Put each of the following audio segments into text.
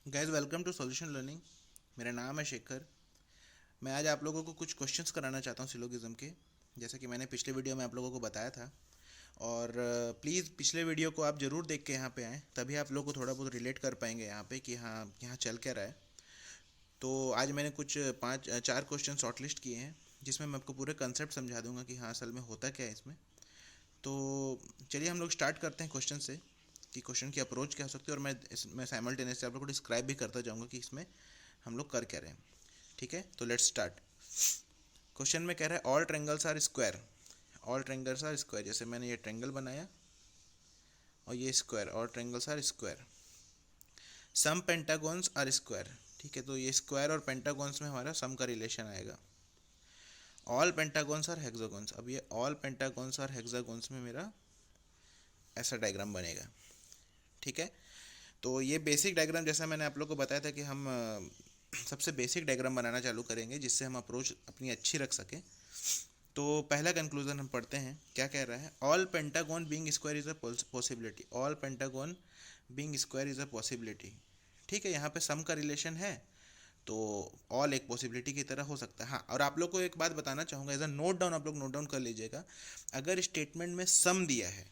Guys welcome to solution learning. मेरा नाम है शेखर। मैं आज आप लोगों को कुछ क्वेश्चंस कराना चाहता हूँ सिलोगिज्म के, जैसा कि मैंने पिछले वीडियो में आप लोगों को बताया था। और प्लीज़ पिछले वीडियो को आप ज़रूर देख के यहाँ पे आएँ, तभी आप लोग को थोड़ा बहुत रिलेट कर पाएंगे यहाँ पे कि हाँ यहाँ चल क्या रहा है। तो आज मैंने कुछ चार क्वेश्चन शॉर्टलिस्ट किए हैं, जिसमें मैं आपको पूरे कंसेप्ट समझा दूंगा कि हाँ असल में होता क्या है इसमें। तो चलिए हम लोग स्टार्ट करते हैं क्वेश्चन से कि क्वेश्चन की अप्रोच क्या हो सकती है, और मैं साइमल्टेनियसली आप लोग को डिस्क्राइब भी करता जाऊँगा कि इसमें हम लोग कर क्या रहे हैं। ठीक है, तो लेट्स स्टार्ट। क्वेश्चन में कह रहा है all triangles are square. All triangles are square, जैसे मैंने ये ट्रेंगल बनाया और ये square, all triangles are square. Some pentagons are square. ठीक है, तो ये स्क्वायर और पेंटागॉन्स में हमारा सम का रिलेशन आएगा। All pentagons are hexagons. अब ये ऑल पेंटागॉन्स आर हेक्सागॉन्स में मेरा ऐसा डायग्राम बनेगा। ठीक है, तो ये बेसिक डायग्राम जैसा मैंने आप लोग को बताया था कि हम सबसे बेसिक डायग्राम बनाना चालू करेंगे, जिससे हम अप्रोच अपनी अच्छी रख सकें। तो पहला कंक्लूजन हम पढ़ते हैं, क्या कह रहा है। All pentagon being square is a possibility. All pentagon being square is a possibility. ठीक है, यहाँ पे सम का रिलेशन है, तो ऑल एक पॉसिबिलिटी की तरह हो सकता है। हाँ, और आप लोग को एक बात बताना चाहूँगा, एज अ नोट डाउन, आप लोग नोट डाउन कर लीजिएगा। अगर स्टेटमेंट में सम दिया है,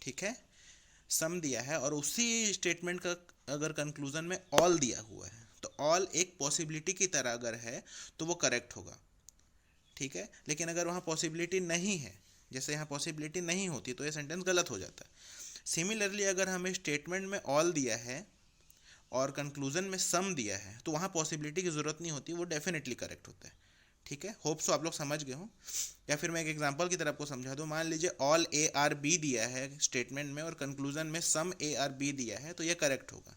ठीक है, सम दिया है और उसी स्टेटमेंट का अगर कंक्लूजन में ऑल दिया हुआ है, तो ऑल एक पॉसिबिलिटी की तरह अगर है तो वो करेक्ट होगा। ठीक है, लेकिन अगर वहाँ पॉसिबिलिटी नहीं है, जैसे यहाँ पॉसिबिलिटी नहीं होती, तो ये सेंटेंस गलत हो जाता है। सिमिलरली अगर हमें स्टेटमेंट में ऑल दिया है और कंक्लूजन में सम दिया है, तो वहाँ पॉसिबिलिटी की ज़रूरत नहीं होती, वो डेफिनेटली करेक्ट होता है। ठीक है, होप सो आप लोग समझ गए हो। या फिर मैं एक एग्जांपल की तरफ को समझा दूँ। मान लीजिए ऑल ए आर बी दिया है स्टेटमेंट में और कंक्लूजन में सम ए आर बी दिया है, तो ये करेक्ट होगा।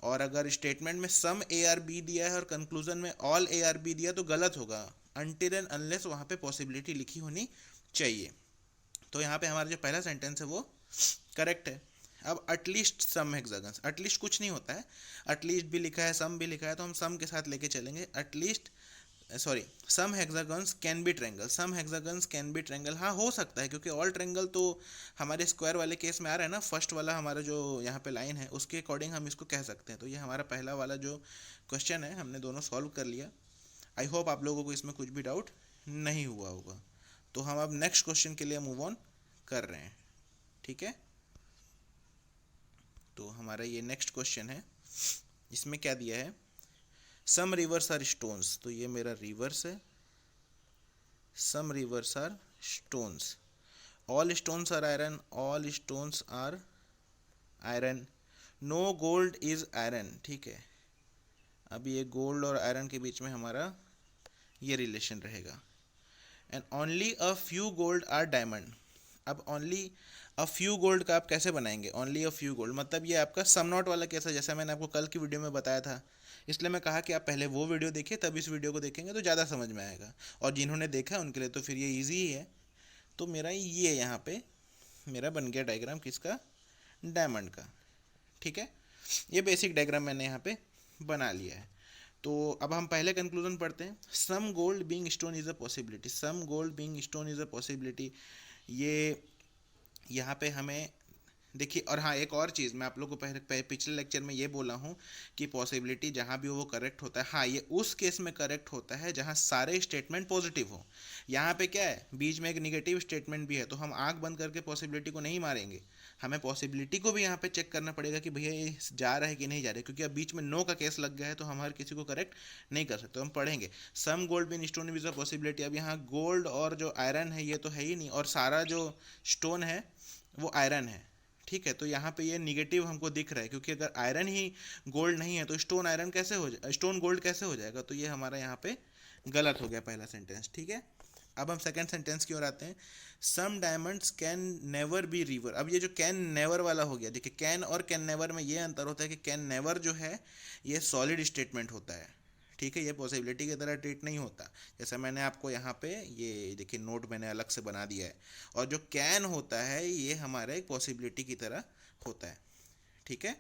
और अगर स्टेटमेंट में सम ए आर बी दिया है और कंक्लूजन में ऑल ए आर बी दिया, तो गलत होगा, अनटिल एंड अनलेस वहाँ पे पॉसिबिलिटी लिखी होनी चाहिए। तो यहाँ पे हमारा जो पहला सेंटेंस है वो करेक्ट है। अब अटलीस्ट सम हेक्सागन्स, अटलीस्ट कुछ नहीं होता है, अटलीस्ट भी लिखा है सम भी लिखा है, तो हम सम के साथ लेके चलेंगे। At least sorry, some hexagons can be triangle. Some hexagons can be triangle, हाँ हो सकता है, क्योंकि ऑल ट्रेंगल तो हमारे स्क्वायर वाले केस में आ रहा है ना। फर्स्ट वाला हमारा जो यहाँ पे लाइन है, उसके अकॉर्डिंग हम इसको कह सकते हैं। तो ये हमारा पहला वाला जो क्वेश्चन है, हमने दोनों सॉल्व कर लिया। आई होप आप लोगों को इसमें कुछ भी डाउट नहीं हुआ होगा। तो हम अब नेक्स्ट क्वेश्चन के लिए मूव ऑन कर रहे हैं। ठीक है, तो हमारा ये नेक्स्ट क्वेश्चन है। इसमें क्या दिया है, सम रिवर्स आर स्टोन्स। तो ये मेरा रिवर्स है, some rivers are stones. All stones are iron, all stones are iron, no gold is iron. ठीक है, अब ये गोल्ड और आयरन के बीच में हमारा ये रिलेशन रहेगा। And only a few gold are diamond. अब ओनली अ फ्यू गोल्ड का आप कैसे बनाएंगे, ओनली अ फ्यू गोल्ड मतलब ये आपका सम नॉट वाला केस है, जैसा मैंने आपको कल की वीडियो में बताया था। इसलिए मैं कहा कि आप पहले वो वीडियो देखिए, तब इस वीडियो को देखेंगे तो ज़्यादा समझ में आएगा। और जिन्होंने देखा उनके लिए तो फिर ये ईजी ही है। तो मेरा ये यहाँ पे मेरा बन गया डायग्राम किसका, डायमंड का। ठीक है, ये बेसिक डायग्राम मैंने यहाँ पे बना लिया है। तो अब हम पहले कंक्लूजन पढ़ते हैं। Some gold being stone is a possibility, some gold being stone is a possibility. ये यहाँ पे हमें देखिए, और हाँ एक और चीज़ मैं आप लोग को पिछले लेक्चर में ये बोला हूँ कि पॉसिबिलिटी जहाँ भी हो वो करेक्ट होता है। हाँ, ये उस केस में करेक्ट होता है जहाँ सारे स्टेटमेंट पॉजिटिव हो। यहाँ पे क्या है, बीच में एक निगेटिव स्टेटमेंट भी है, तो हम आंख बंद करके पॉसिबिलिटी को नहीं मारेंगे। हमें पॉसिबिलिटी को भी यहाँ पे चेक करना पड़ेगा कि भैया ये जा रहा है कि नहीं जा रहा है, क्योंकि अब बीच में नो का केस लग गया है, तो हम हर किसी को करेक्ट नहीं कर सकते। तो हम पढ़ेंगे some gold being stone is a possibility. अब यहाँ गोल्ड और जो आयरन है ये तो है ही नहीं, और सारा जो स्टोन है वो आयरन है। ठीक है, तो यहाँ पे ये निगेटिव हमको दिख रहा है, क्योंकि अगर आयरन ही गोल्ड नहीं है तो स्टोन आयरन कैसे हो जाए, स्टोन गोल्ड कैसे हो जाएगा। तो ये हमारा यहाँ पे गलत हो गया पहला सेंटेंस। ठीक है, अब हम सेकंड सेंटेंस की ओर आते हैं। Some diamonds can never be river. अब ये जो कैन नेवर वाला हो गया, देखिए कैन और कैन नेवर में ये अंतर होता है कि कैन नेवर जो है ये सॉलिड स्टेटमेंट होता है। ठीक है, ये पॉसिबिलिटी की तरह ट्रीट नहीं होता। जैसा मैंने आपको यहाँ पे ये देखिए नोट मैंने अलग से बना दिया है। और जो कैन होता है ये हमारा एक पॉसिबिलिटी की तरह होता है। ठीक है,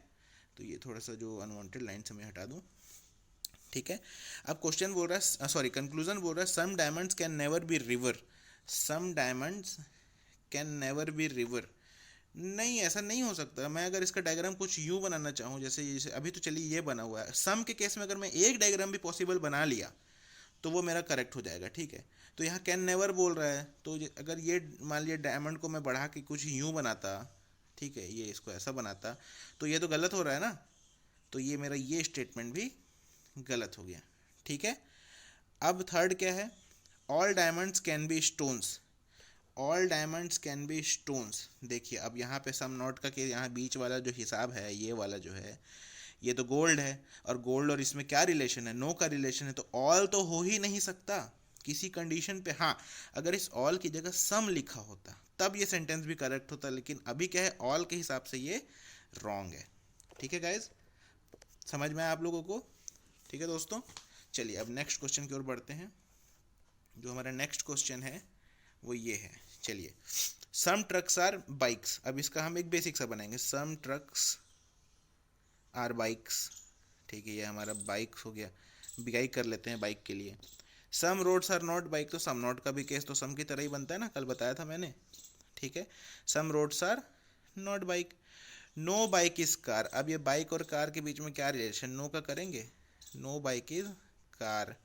तो ये थोड़ा सा जो अनवांटेड लाइन से मैं हटा दूँ। ठीक है, अब क्वेश्चन बोल रहा है, सॉरी कंक्लूजन बोल रहा है, some diamonds can never be river. Some diamonds can never be river. नहीं, ऐसा नहीं हो सकता। मैं अगर इसका डायग्राम कुछ यूं बनाना चाहूँ, जैसे अभी तो चलिए ये बना हुआ है, सम के केस में अगर मैं एक डायग्राम भी पॉसिबल बना लिया तो वो मेरा करेक्ट हो जाएगा, ठीक है। तो यहाँ कैन नेवर बोल रहा है, तो अगर ये मान लिया डायमंड को मैं बढ़ा के कुछ यूं बनाता, ठीक है, ये इसको ऐसा बनाता, तो ये तो गलत हो रहा है ना। तो ये मेरा ये स्टेटमेंट भी गलत हो गया, ठीक है। अब थर्ड क्या है, all diamonds can be stones. All diamonds can be stones. देखिए अब यहाँ पे सम नॉट का के यहाँ बीच वाला जो हिसाब है, ये वाला जो है, ये तो गोल्ड है, और गोल्ड और इसमें क्या रिलेशन है, नो का रिलेशन है, तो ऑल तो हो ही नहीं सकता किसी कंडीशन पे। हाँ, अगर इस ऑल की जगह सम लिखा होता तब ये सेंटेंस भी करेक्ट होता, लेकिन अभी क्या है, ऑल के हिसाब से ये रॉन्ग है, ठीक है गाइज, समझ में आया आप लोगों को? ठीक है दोस्तों, चलिए अब नेक्स्ट क्वेश्चन की ओर बढ़ते हैं। जो हमारा नेक्स्ट क्वेश्चन है वो ये है, चलिए। सम ट्रक्स आर बाइक्स। अब इसका हम एक बेसिक सा बनाएंगे, सम ट्रक्स आर बाइक्स, ठीक है, ये हमारा बाइक्स हो गया, बिगाई कर लेते हैं बाइक के लिए। सम रोड्स आर नॉट बाइक, तो सम नॉट का भी केस तो सम की तरह ही बनता है ना, कल बताया था मैंने, ठीक है। Some roads are not bike. No bike is car. अब ये बाइक और कार के बीच में क्या रिलेशन, नो का करेंगे, no bike is car.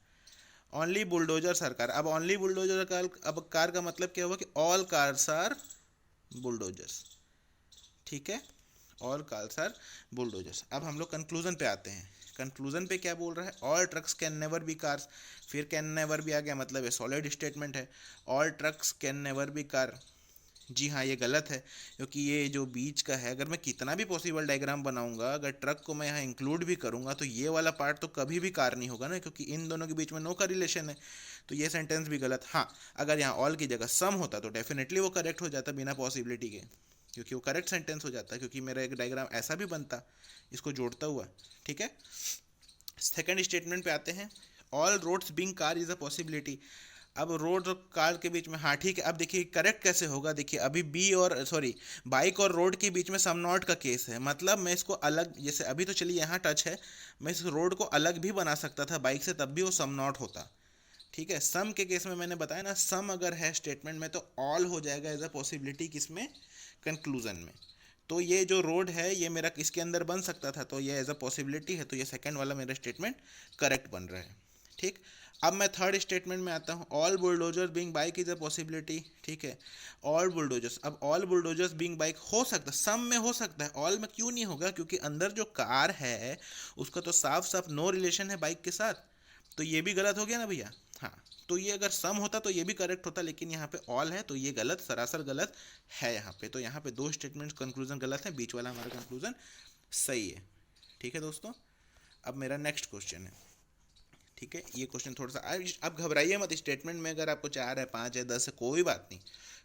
Only bulldozers are car. अब ओनली बुलडोजर कार, अब कार का मतलब क्या हुआ कि ऑल कार्स आर बुलडोजर्स, ठीक है, ऑल कार्स आर बुलडोजर्स। अब हम लोग कंक्लूजन पे आते हैं। कंक्लूजन पे क्या बोल रहा है, all trucks can never be cars. फिर कैन नेवर भी आ गया, मतलब ये सॉलिड स्टेटमेंट है, all trucks can never be car. जी हाँ, ये गलत है, क्योंकि ये जो बीच का है, अगर मैं कितना भी पॉसिबल डायग्राम बनाऊंगा, अगर ट्रक को मैं यहाँ इंक्लूड भी करूंगा तो ये वाला पार्ट तो कभी भी कार नहीं होगा ना, क्योंकि इन दोनों के बीच में नो का रिलेशन है, तो ये सेंटेंस भी गलत। हाँ, अगर यहाँ ऑल की जगह सम होता तो डेफिनेटली वो करेक्ट हो जाता बिना पॉसिबिलिटी के, क्योंकि वो करेक्ट सेंटेंस हो जाता, क्योंकि मेरा एक डायग्राम ऐसा भी बनता इसको जोड़ता हुआ, ठीक है। सेकेंड स्टेटमेंट पे आते हैं, all roads being car is a possibility. अब रोड और कार के बीच में, हाँ ठीक है, अब देखिए करेक्ट कैसे होगा, देखिए अभी बी और सॉरी बाइक और रोड के बीच में सम नॉट का केस है, मतलब मैं इसको अलग, जैसे अभी तो चलिए यहाँ टच है, मैं इस रोड को अलग भी बना सकता था बाइक से, तब भी वो सम नॉट होता, ठीक है। सम के केस में मैंने बताया ना, सम अगर है स्टेटमेंट में तो ऑल हो जाएगा एज अ पॉसिबिलिटी, किसमें, कंक्लूजन में। तो ये जो रोड है ये मेरा किसके अंदर बन सकता था, तो ये एज अ पॉसिबिलिटी है, तो ये सेकंड वाला मेरा स्टेटमेंट करेक्ट बन रहा है, ठीक। अब मैं थर्ड स्टेटमेंट में आता हूँ, all bulldozers being bike is a possibility, ठीक है। ऑल बुलडोजर्स, अब ऑल बुलडोजर्स बीइंग बाइक हो सकता है, सम में हो सकता है, ऑल में क्यों नहीं होगा, क्योंकि अंदर जो कार है उसका तो साफ साफ नो रिलेशन है बाइक के साथ, तो ये भी गलत हो गया ना भैया। हाँ, तो ये अगर सम होता तो ये भी करेक्ट होता, लेकिन यहाँ पे ऑल है तो ये गलत, सरासर गलत है यहाँ पे। तो यहाँ पे दो स्टेटमेंट्स कंक्लूजन गलत है, बीच वाला हमारा कंक्लूजन सही है, ठीक है दोस्तों। अब मेरा नेक्स्ट क्वेश्चन है, ठीक है, ये क्वेश्चन थोड़ा सा, अब घबराइए मत, स्टेटमेंट में अगर आपको 4 है, 5 है, 10 है, कोई बात नहीं,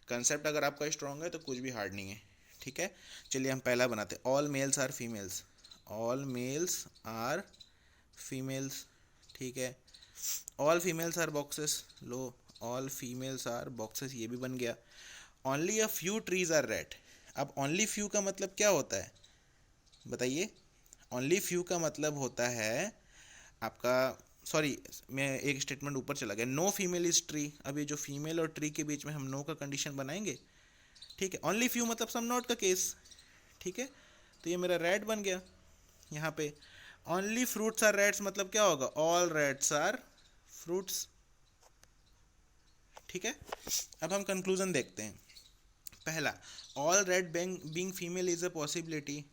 कंसेप्ट अगर आपका स्ट्रॉन्ग है तो कुछ भी हार्ड नहीं है, ठीक है। चलिए हम पहला बनाते हैं, all males are females. All males are females, ठीक है। ऑल फीमेल्स आर बॉक्सेस, लो, ऑल फीमेल्स आर बॉक्सेस, ये भी बन गया। Only a few trees are red. अब ओनली फ्यू का मतलब क्या होता है बताइए, ओनली फ्यू का मतलब होता है आपका, सॉरी मैं एक स्टेटमेंट ऊपर चला गया, नो फीमेल इज ट्री। अब ये जो फीमेल और ट्री के बीच में हम नो का कंडीशन बनाएंगे, ठीक है। ओनली फ्यू मतलब सम नॉट का केस, ठीक है, तो ये मेरा रेड बन गया यहाँ पे। ओनली फ्रूट्स आर रेड्स मतलब क्या होगा, ऑल रेड्स आर फ्रूट्स, ठीक है। अब हम कंक्लूजन देखते हैं। पहला, all red being female is a possibility,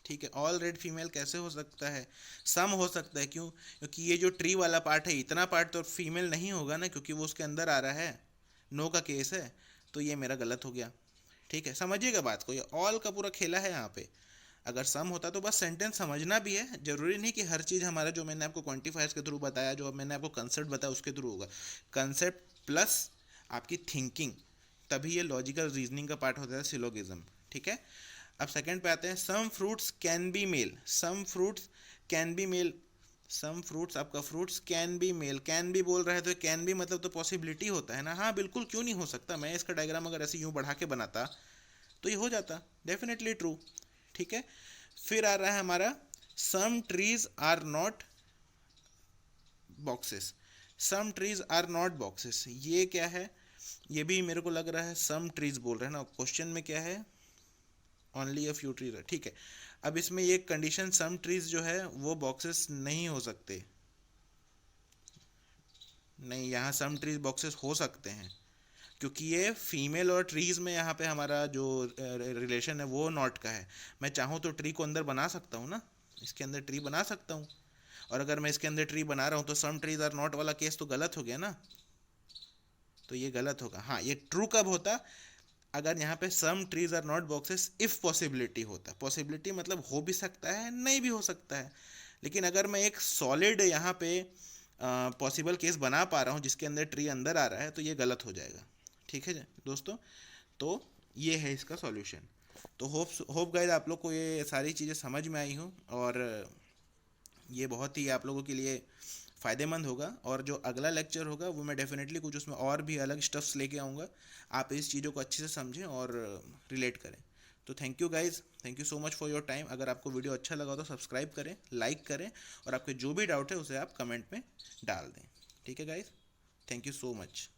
ठीक है। ऑल रेड फीमेल कैसे हो सकता है, सम हो सकता है, क्यों, क्योंकि ये जो ट्री वाला पार्ट है इतना पार्ट तो फीमेल नहीं होगा ना, क्योंकि वो उसके अंदर आ रहा है, नो का केस है, तो ये मेरा गलत हो गया, ठीक है। समझिएगा बात को, ये ऑल का पूरा खेला है यहाँ पे। अगर सम होता तो बस सेंटेंस समझना भी है, जरूरी नहीं कि हर चीज़ हमारा जो मैंने आपको क्वांटिफायर्स के थ्रू बताया, जो मैंने आपको कंसेप्ट बताया उसके थ्रू होगा। कंसेप्ट प्लस आपकी थिंकिंग, तभी ये लॉजिकल रीजनिंग का पार्ट होता है सिलोगिज्म, ठीक है। अब सेकंड पे आते हैं, some fruits can be male. Some fruits can be male, some fruits, आपका fruits can be male, can be बोल रहा है तो कैन बी मतलब तो पॉसिबिलिटी होता है ना, हाँ बिल्कुल, क्यों नहीं हो सकता। मैं इसका डायग्राम अगर ऐसे यूँ बढ़ा के बनाता तो ये हो जाता, डेफिनेटली ट्रू, ठीक है। फिर आ रहा है हमारा, some trees are not boxes. Some trees are not boxes, ये क्या है, ये भी मेरे को लग रहा है सम ट्रीज बोल रहे हैं ना। क्वेश्चन में क्या है, ओनली अ फ्यू ट्रीज है, ठीक है। अब इसमें ये कंडीशन सम ट्रीज जो है वो बॉक्सेस नहीं हो सकते, नहीं, यहाँ सम ट्रीज बॉक्सेस हो सकते हैं क्योंकि ये फीमेल और ट्रीज में यहाँ पे हमारा जो रिलेशन है वो नॉट का है। मैं चाहूँ तो ट्री को अंदर बना सकता हूँ ना, इसके अंदर ट्री बना सकता हूँ, और अगर मैं इसके अंदर ट्री बना रहा हूँ तो सम ट्रीज आर नॉट वाला केस तो गलत हो गया ना, तो ये गलत होगा। हाँ, ये ट्रू कब होता, अगर यहाँ पे some trees are not boxes if possibility होता। पॉसिबिलिटी मतलब हो भी सकता है, नहीं भी हो सकता है। लेकिन अगर मैं एक सॉलिड यहाँ पे पॉसिबल केस बना पा रहा हूँ जिसके अंदर ट्री अंदर आ रहा है, तो ये गलत हो जाएगा। ठीक है दोस्तों, तो ये है इसका सॉल्यूशन। तो होप गाइस आप लोग को ये सारी चीज़ें समझ में आई हो, और ये बहुत ही आप लोगों के लिए फ़ायदेमंद होगा। और जो अगला लेक्चर होगा वो मैं डेफिनेटली कुछ उसमें और भी अलग स्टफ्स लेके आऊँगा, आप इस चीज़ों को अच्छे से समझें और रिलेट करें। तो thank you guys, thank you so much for your time. अगर आपको वीडियो अच्छा लगा तो सब्सक्राइब करें, लाइक करें, और आपके जो भी डाउट है उसे आप कमेंट में डाल दें। ठीक है guys, thank you so much.